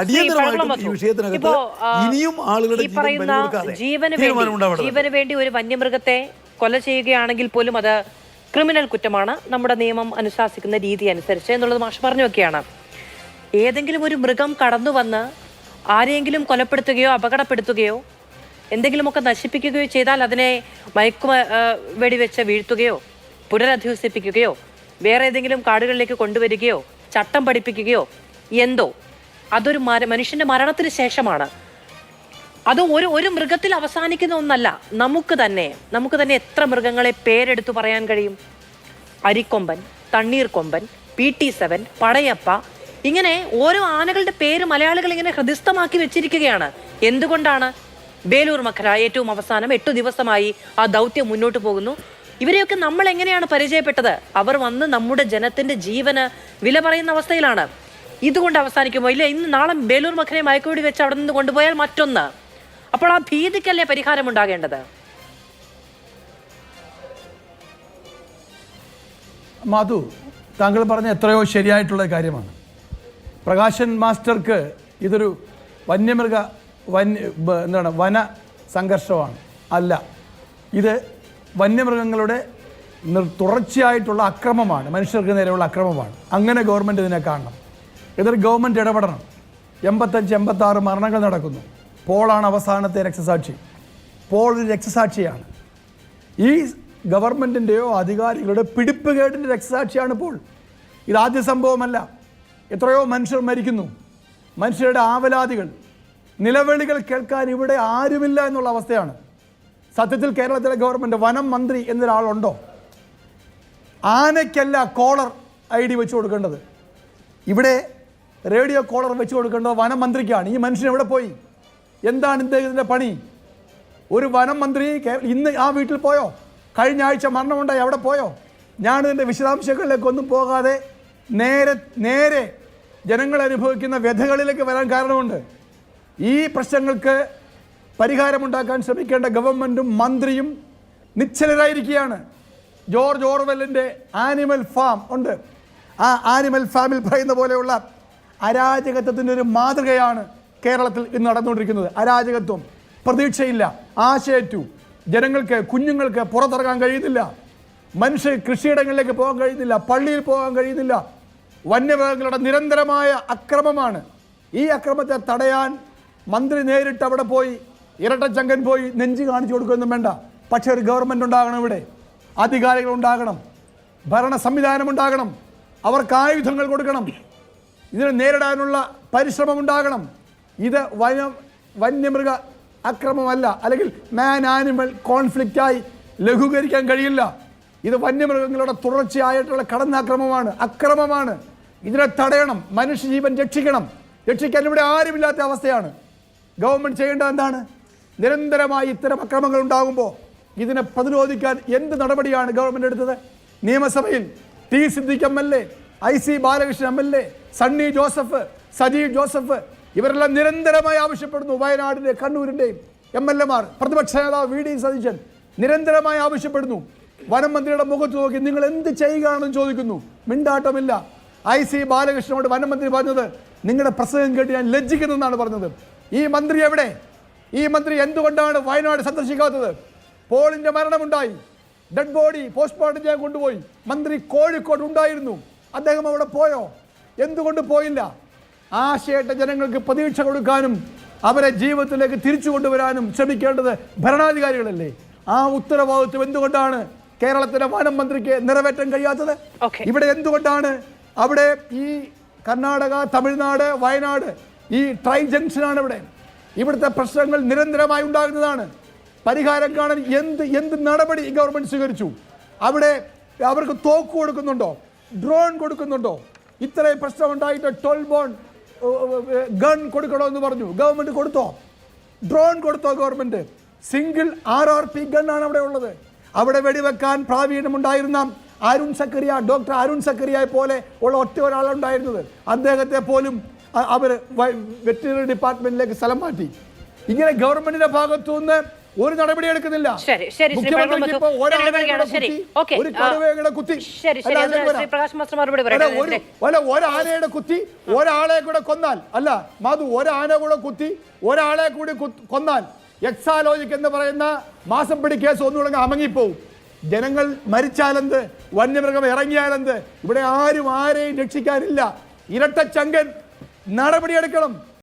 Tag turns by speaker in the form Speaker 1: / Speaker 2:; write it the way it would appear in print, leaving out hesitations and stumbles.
Speaker 1: അടിയന്തരമായിട്ടും ഈ വിഷയത്തിനകത്ത് ഇനിയും ആളുകളുടെ
Speaker 2: ജീവന് വേണ്ടി ഒരു വന്യമൃഗത്തെ കൊല ചെയ്യുകയാണെങ്കിൽ പോലും അത് ക്രിമിനൽ കുറ്റമാണ് നമ്മുടെ നിയമം അനുശാസിക്കുന്ന രീതി അനുസരിച്ച് എന്നുള്ളത് മാഷ് പറഞ്ഞു വെക്കുകയാണ്. ഏതെങ്കിലും ഒരു മൃഗം കടന്നു വന്ന് ആരെയെങ്കിലും കൊലപ്പെടുത്തുകയോ അപകടപ്പെടുത്തുകയോ എന്തെങ്കിലുമൊക്കെ നശിപ്പിക്കുകയോ ചെയ്താൽ അതിനെ വെടിവെച്ച് വീഴ്ത്തുകയോ പുനരധിവസിപ്പിക്കുകയോ വേറെ ഏതെങ്കിലും കാടുകളിലേക്ക് കൊണ്ടുവരികയോ ചട്ടം പഠിപ്പിക്കുകയോ എന്തോ അതൊരു മനുഷ്യന്റെ മരണത്തിന് ശേഷമാണ്. അത് ഒരു മൃഗത്തിൽ അവസാനിക്കുന്ന ഒന്നല്ല. നമുക്ക് തന്നെ എത്ര മൃഗങ്ങളെ പേരെടുത്തു പറയാൻ കഴിയും? അരിക്കൊമ്പൻ, തണ്ണീർക്കൊമ്പൻ, PT7, പടയപ്പ, ഇങ്ങനെ ഓരോ ആനകളുടെ പേര് മലയാളികൾ ഇങ്ങനെ ഹൃദിസ്ഥമാക്കി വെച്ചിരിക്കുകയാണ്. എന്തുകൊണ്ടാണ്? ബേലൂർ മഖര ഏറ്റവും അവസാനം 8 ദിവസമായി ആ ദൗത്യം മുന്നോട്ട് പോകുന്നു. ഇവരെയൊക്കെ നമ്മൾ എങ്ങനെയാണ് പരിചയപ്പെട്ടത്? അവർ വന്ന് നമ്മുടെ ജനത്തിന്റെ ജീവന് വില പറയുന്ന അവസ്ഥയിലാണ്. ഇതുകൊണ്ട് അവസാനിക്കുമോ? ഇല്ല, ഇന്ന് നാളെ ബേലൂർ മഖരയെ മയക്കുവെടി വെച്ച് അവിടെ നിന്ന് കൊണ്ടുപോയാൽ മറ്റൊന്ന്. അപ്പോൾ ആ ഭീതിക്കല്ലേ പരിഹാരം ഉണ്ടാകേണ്ടത്?
Speaker 3: മാധു, താങ്കൾ പറഞ്ഞ എത്രയോ ശരിയായിട്ടുള്ള കാര്യമാണ്. പ്രകാശൻ മാസ്റ്റർക്ക് ഇതൊരു വന സംഘർഷമാണ് അല്ല, ഇത് വന്യമൃഗങ്ങളുടെ തുടർച്ചയായിട്ടുള്ള അക്രമമാണ്, മനുഷ്യർക്ക് നേരെയുള്ള അക്രമമാണ്. അങ്ങനെ ഗവൺമെൻറ് ഇതിനെ കാണണം. ഇതൊരു ഗവൺമെൻറ് ഇടപെടണം. 85-86 മരണങ്ങൾ നടക്കുന്നു. പോളാണ് അവസാനത്തെ രക്തസാക്ഷി. പോൾ ഒരു രക്തസാക്ഷിയാണ്. ഈ ഗവൺമെൻറ്റിൻ്റെയോ അധികാരികളുടെ പിടിപ്പുകേടിൻ്റെ രക്തസാക്ഷിയാണ് പോൾ. ഇതാദ്യ സംഭവമല്ല. എത്രയോ മനുഷ്യർ മരിക്കുന്നു. മനുഷ്യരുടെ ആവലാതികൾ, നിലവിളികൾ കേൾക്കാൻ ഇവിടെ ആരുമില്ല എന്നുള്ള അവസ്ഥയാണ്. സത്യത്തിൽ കേരളത്തിലെ ഗവൺമെൻറ് വനം മന്ത്രി എന്നൊരാളുണ്ടോ? ആനയ്ക്കല്ല കോളർ ID വെച്ച് കൊടുക്കേണ്ടത്. ഇവിടെ റേഡിയോ കോളർ വെച്ച് കൊടുക്കേണ്ടത് വനം മന്ത്രിക്കാണ്. ഈ മനുഷ്യൻ എവിടെ പോയി? എന്താണ് ഇദ്ദേഹത്തിൻ്റെ പണി? ഒരു വനം മന്ത്രി ഇന്ന് ആ വീട്ടിൽ പോയോ? കഴിഞ്ഞ ആഴ്ച മരണമുണ്ടായി, അവിടെ പോയോ? ഞാനിതിൻ്റെ വിശദാംശങ്ങളിലേക്കൊന്നും പോകാതെ നേരെ ജനങ്ങൾ അനുഭവിക്കുന്ന വ്യഥകളിലേക്ക് വരാൻ കാരണമുണ്ട്. ഈ പ്രശ്നങ്ങൾക്ക് പരിഹാരമുണ്ടാക്കാൻ ശ്രമിക്കേണ്ട ഗവൺമെൻറ്റും മന്ത്രിയും നിശ്ചലരായിരിക്കുകയാണ്. ജോർജ് ഓർവെല്ലിൻ്റെ ആനിമൽ ഫാം ഉണ്ട്. ആ ആനിമൽ ഫാമിൽ പറയുന്ന പോലെയുള്ള അരാജകത്വത്തിൻ്റെ ഒരു മാതൃകയാണ് കേരളത്തിൽ ഇന്ന് നടന്നുകൊണ്ടിരിക്കുന്നത്. അരാജകത്വം, പ്രതീക്ഷയില്ല, ആശയറ്റു, ജനങ്ങൾക്ക്, കുഞ്ഞുങ്ങൾക്ക് പുറത്തിറങ്ങാൻ കഴിയുന്നില്ല, മനുഷ്യ കൃഷിയിടങ്ങളിലേക്ക് പോകാൻ കഴിയുന്നില്ല, പള്ളിയിൽ പോകാൻ കഴിയുന്നില്ല. വന്യമൃഗങ്ങളുടെ നിരന്തരമായ അക്രമമാണ്. ഈ അക്രമത്തെ തടയാൻ മന്ത്രി നേരിട്ട് അവിടെ പോയി ഇരട്ടച്ചങ്കൻ പോയി നെഞ്ച് കാണിച്ചു കൊടുക്കുകയൊന്നും വേണ്ട. പക്ഷേ ഒരു ഗവൺമെൻറ് ഉണ്ടാകണം, ഇവിടെ അധികാരികൾ ഉണ്ടാകണം, ഭരണ സംവിധാനം ഉണ്ടാകണം, അവർക്ക് ആയുധങ്ങൾ കൊടുക്കണം, ഇതിനെ നേരിടാനുള്ള പരിശ്രമം ഉണ്ടാകണം. ഇത് വന്യമൃഗ അക്രമമല്ല, അല്ലെങ്കിൽ മാൻ ആനിമൽ കോൺഫ്ലിക്റ്റായി ലഘൂകരിക്കാൻ കഴിയില്ല. ഇത് വന്യമൃഗങ്ങളുടെ തുടർച്ചയായിട്ടുള്ള കടന്നാക്രമമാണ്, അക്രമമാണ്. ഇതിനെ തടയണം, മനുഷ്യജീവൻ രക്ഷിക്കാൻ ഇവിടെ ആരുമില്ലാത്ത അവസ്ഥയാണ്. ഗവൺമെൻറ് ചെയ്യേണ്ടത് എന്താണ്? നിരന്തരമായി ഇത്തരം അക്രമങ്ങൾ ഉണ്ടാകുമ്പോൾ ഇതിനെ പ്രതിരോധിക്കാൻ എന്ത് നടപടിയാണ് ഗവൺമെൻറ് എടുത്തത്? നിയമസഭയിൽ T Siddique MLA, IC Balakrishnan MLA, Sunny Joseph, Sajeev Joseph, ഇവരെല്ലാം നിരന്തരമായി ആവശ്യപ്പെടുന്നു. വയനാടിൻ്റെ, കണ്ണൂരിൻ്റെയും MLA മാർ, പ്രതിപക്ഷ നേതാവ് VD സതീശൻ നിരന്തരമായി ആവശ്യപ്പെടുന്നു. വനം മന്ത്രിയുടെ മുഖത്ത് നോക്കി നിങ്ങൾ എന്ത് ചെയ്യുകയാണെന്ന് ചോദിക്കുന്നു. മിണ്ടാട്ടമില്ല. IC ബാലകൃഷ്ണനോട് വനം മന്ത്രി പറഞ്ഞത്, നിങ്ങളുടെ പ്രസംഗം കേട്ട് ഞാൻ ലജ്ജിക്കുന്നെന്നാണ് പറഞ്ഞത്. ഈ മന്ത്രി എവിടെ? ഈ മന്ത്രി എന്തുകൊണ്ടാണ് വയനാട് സന്ദർശിക്കാത്തത്? പോളിൻ്റെ മരണമുണ്ടായി, ഡെഡ് ബോഡി പോസ്റ്റ്മോർട്ടം ചെയ്യാൻ കൊണ്ടുപോയി. മന്ത്രി കോഴിക്കോട് ഉണ്ടായിരുന്നു, അദ്ദേഹം അവിടെ പോയോ? എന്തുകൊണ്ട് പോയില്ല? ആശയട്ട ജനങ്ങൾക്ക് പ്രതീക്ഷ കൊടുക്കാനും അവരെ ജീവിതത്തിലേക്ക് തിരിച്ചു കൊണ്ടുവരാനും ശ്രമിക്കേണ്ടത് ഭരണാധികാരികളല്ലേ? ആ ഉത്തരവാദിത്വം എന്തുകൊണ്ടാണ് കേരളത്തിലെ വനം മന്ത്രിക്ക് നിറവേറ്റാൻ കഴിയാത്തത്? ഇവിടെ എന്തുകൊണ്ടാണ് അവിടെ ഈ കർണാടക, തമിഴ്നാട്, വയനാട് ഈ ട്രൈ ജംഗ്ഷനാണ് ഇവിടെ. ഇവിടുത്തെ പ്രശ്നങ്ങൾ നിരന്തരമായി ഉണ്ടാകുന്നതാണ്. പരിഹാരം കാണാൻ എന്ത് നടപടി ഗവൺമെൻറ് സ്വീകരിച്ചു? അവിടെ അവർക്ക് തോക്ക് കൊടുക്കുന്നുണ്ടോ? ഡ്രോൺ കൊടുക്കുന്നുണ്ടോ? ഇത്രയും പ്രശ്നമുണ്ടായിട്ട് 12 ബോൺ ഗൺ കൊടുക്കണമെന്ന് പറഞ്ഞു. ഗവൺമെൻറ് കൊടുത്തോ? ഡ്രോൺ കൊടുത്തോ ഗവൺമെൻറ്? സിംഗിൾ RRP ഗണ്ണാണ് അവിടെ ഉള്ളത്. അവിടെ വെടിവെക്കാൻ പ്രാവീണ്യമുണ്ടായിരുന്ന ഡോക്ടർ അരുൺ സക്കറിയയെ പോലെ ഉള്ള ഒരാളുണ്ടായിരുന്നത്. അദ്ദേഹത്തെ പോലും അവർ വെറ്റിനറി ഡിപ്പാർട്ട്മെൻറ്റിലേക്ക് സ്ഥലം മാറ്റി. ഇങ്ങനെ ഗവൺമെൻറ്റിൻ്റെ ഭാഗത്തു നിന്ന് ഒരു നടപടി എടുക്കുന്നില്ല.
Speaker 2: ശരി, ശരി, ശ്രീ
Speaker 3: മുഖ്യമന്ത്രിക്ക് ഇപ്പോൾ
Speaker 2: ശരി, ഓക്കെ.
Speaker 3: ഒരു കടുവയുടെ കുത്തി
Speaker 2: ശരി, ശരി, അത് ശ്രീ പ്രകാശ് മാസ്റ്റർ മറുപടി പറയട്ടെ.
Speaker 3: ഒരാനയുടെ കുത്തി ഒരാളെ കൂടെ കൊന്നാൽ, അല്ല മധു, ഒരാന കൂടെ കുത്തി ഒരാളെ കൂടി കൊന്നാൽ എക്സാലോജിക് എന്ന് പറയുന്ന മാസപ്പിടി കേസ് ഒന്നുകൂടെ അമങ്ങിപ്പോവും. ജനങ്ങൾ മരിച്ചാലെന്ത്, വന്യമൃഗം ഇറങ്ങിയാലെന്ത്, ഇവിടെ ആരും ആരെയും രക്ഷിക്കാനില്ല. ഇരട്ടച്ചങ്കൻ നടപടിയെടുക്കണം.